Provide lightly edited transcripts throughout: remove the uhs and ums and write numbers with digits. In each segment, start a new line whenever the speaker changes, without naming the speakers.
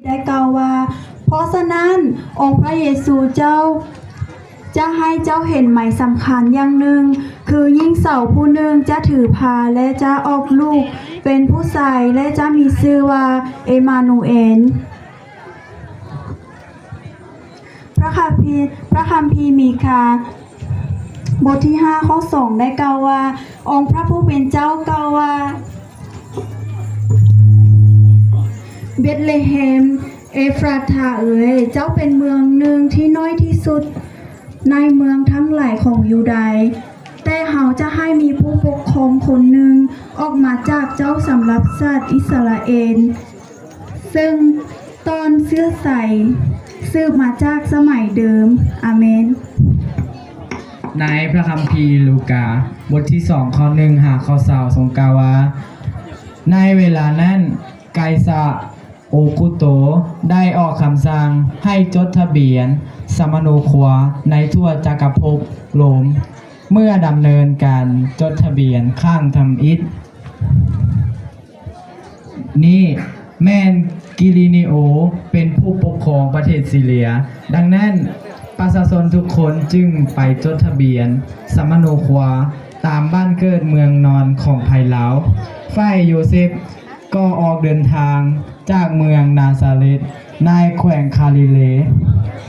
ได้กล่าวว่าเพราะฉะนั้นองค์พระเยซูเจ้าจะให้เจ้าเห็นหมายสำคัญอย่างหนึ่งคือยิ่งเสาผู้หนึ่งจะถือพาและจะออกลูกเป็นผู้ชายและจะมีชื่อว่าเอมานูเอลพระคัมภีร์มีคาบทที่5ข้อ2ได้กล่าวว่าองค์พระผู้เป็นเจ้ากล่าวว่าเบธเลเฮมเอฟราธาเจ้าเป็นเมืองหนึ่งที่น้อยที่สุดในเมืองทั้งหลายของยูดาห์แต่เขาจะให้มีผู้ปกครองคนหนึ่งออกมาจากเจ้าสำหรับชาติอิสราเอลซึ่งตอนเชื้อสายสืบมาจากสมัยเดิมอาเมน
ในพระคัมภีร์ลูกาบทที่2ข้อ1หาข้อ20ทรงกล่าวว่าในเวลานั้นไกซาโอกุโตได้ออกคำสั่งให้จดทะเบียนสมโนครัวในทั่วจักรภพโรมเมื่อดำเนินการจดทะเบียนข้างทำอิฐนี่แม่นกิลินิโอเป็นผู้ปกครองประเทศซีเรียดังนั้นประชาชนทุกคนจึงไปจดทะเบียนสมโนครัวตามบ้านเกิดเมืองนอนของไผ่ลาวฝ่ายโยเซฟก็ออกเดินทางจากเมืองนาซาเรตในแขวงคาลิเล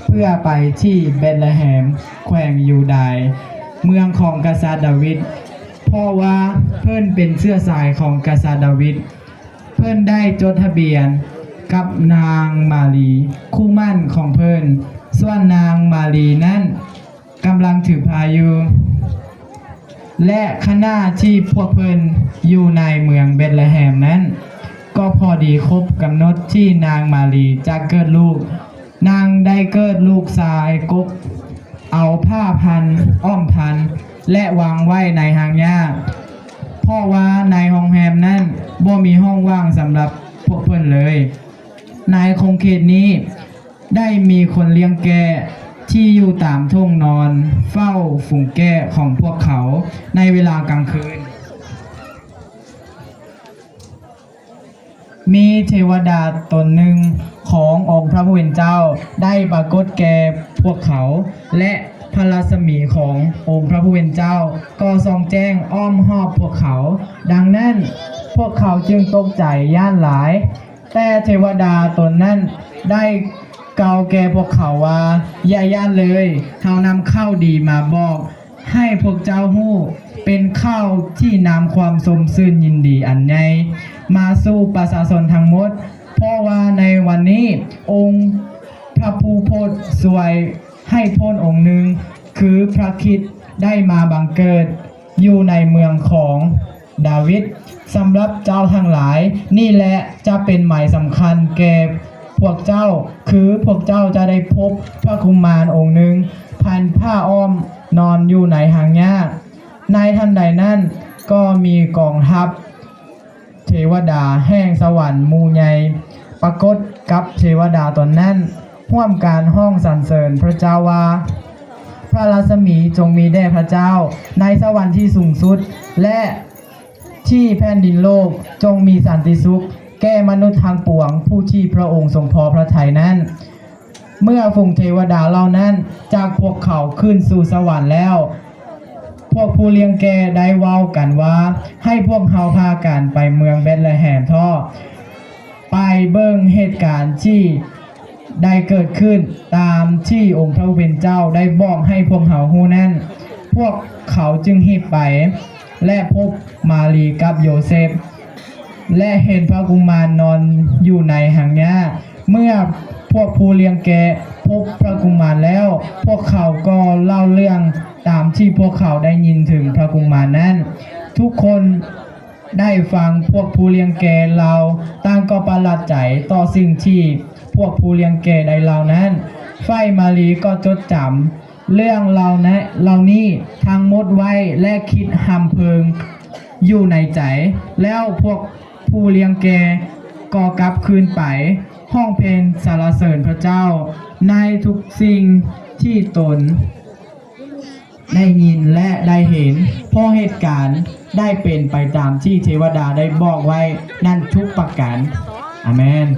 เพื่อไปที่เบธเลเฮมแขวงยูดาห์เมืองของกษัตริย์ดาวิดเพราะว่าเพิ่นเป็นเชื้อสายของกษัตริย์ดาวิดเพิ่นได้จดทะเบียนกับนางมารีคู่มั่นของเพิ่นส่วนนางมารีนั้นกำลังถือพายุและขณะที่พวกเพิ่นอยู่ในเมืองเบธเลเฮมนั้นก็พอดีครบกำหนดที่นางมารีจะเกิดลูกนางได้เกิดลูกชายกบเอาผ้าพันอ้อมพันและวางไว้ในหางหญ้าเพราะว่าในห้องแฮมนั้นบ่มีห้องว่างสำหรับพวกเพิ่นเลยในคงเขตนี้ได้มีคนเลี้ยงแกะที่อยู่ตามทุ่งนอนเฝ้าฝูงแกะของพวกเขาในเวลากลางคืนมีเทวดาตนหนึ่งขององค์พระผู้เป็นเจ้าได้ปรากฏแก่พวกเขาและพระรัศมีขององค์พระผู้เป็นเจ้าก็ส่องแจ้งอ้อมรอบพวกเขาดังนั้นพวกเขาจึงตกใจย่านหลายแต่เทวดาตนนั้นได้กล่าวแก่พวกเขาว่าอย่าย่านเลยเฮานำข้าวดีมาบอกให้พวกเจ้าฮู้เป็นข้าวที่นำความสมชื่นยินดีอันใหญ่มาสู่ประชาชนทั้งหมดเพราะว่าในวันนี้องค์พระผู้โพธิ์สวยให้พ้นองค์หนึ่งคือพระคริสต์ได้มาบังเกิดอยู่ในเมืองของดาวิดสำหรับเจ้าทั้งหลายนี่แหละจะเป็นหมายสำคัญแก่พวกเจ้าคือพวกเจ้าจะได้พบพระกุมารองค์หนึ่งพันผ้าอ้อมนอนอยู่ในหางหญ้าในทันใดนั้นก็มีกองทัพเทวดาแห่งสวรรค์หมู่ใหญ่ปรากฏกับเทวดาตนนั้นร่วมการห้องสรรเสริญพระเจ้าว่าพระรัศมีจงมีแด่พระเจ้าในสวรรค์ที่สูงสุดและที่แผ่นดินโลกจงมีสันติสุขแก่มนุษย์ทางปวงผู้ที่พระองค์ทรงพอพระทัยนั้นเมื่อฝูงเทวดาเหล่านั้นจากพวกเขาขึ้นสู่สวรรค์แล้วพวกผู้เลี้ยงแกะได้เว้ากันว่าให้พวกเขาพากันไปเมืองเบธเลเฮมท่อไปเบิ่งเหตุการณ์ที่ได้เกิดขึ้นตามที่องค์พระผู้เป็นเจ้าได้บอกให้พวกเขาฮู้นั้นพวกเขาจึงรีบไปและพบมารีกับโยเซฟและเห็นพระกุมารนอนอยู่ในหางหญ้าเมื่อพวกผู้เลี้ยงแกะพบพระกุมารแล้วพวกเขาก็เล่าเรื่องตามที่พวกเขาได้ยินถึงพระกุมารนั้นทุกคนได้ฟังพวกผู้เลี้ยงแกะเล่าต่างก็ประหลาดใจต่อสิ่งที่พวกผู้เลี้ยงแกะได้เล่านั้นฝ่ายมารีก็จดจำเรื่องเหล่านี้ทั้งหมดไว้และคิดหำเพิงอยู่ในใจแล้วพวกผู้เลี้ยงแกะก็กลับคืนไปห้องเพลงสรรเสริญพระเจ้าในทุกสิ่งที่ตนได้ยินและได้เห็นเพราะเหตุการณ์ได้เป็นไปตามที่เทวดาได้บอกไว้นั่นทุกประการอาเมน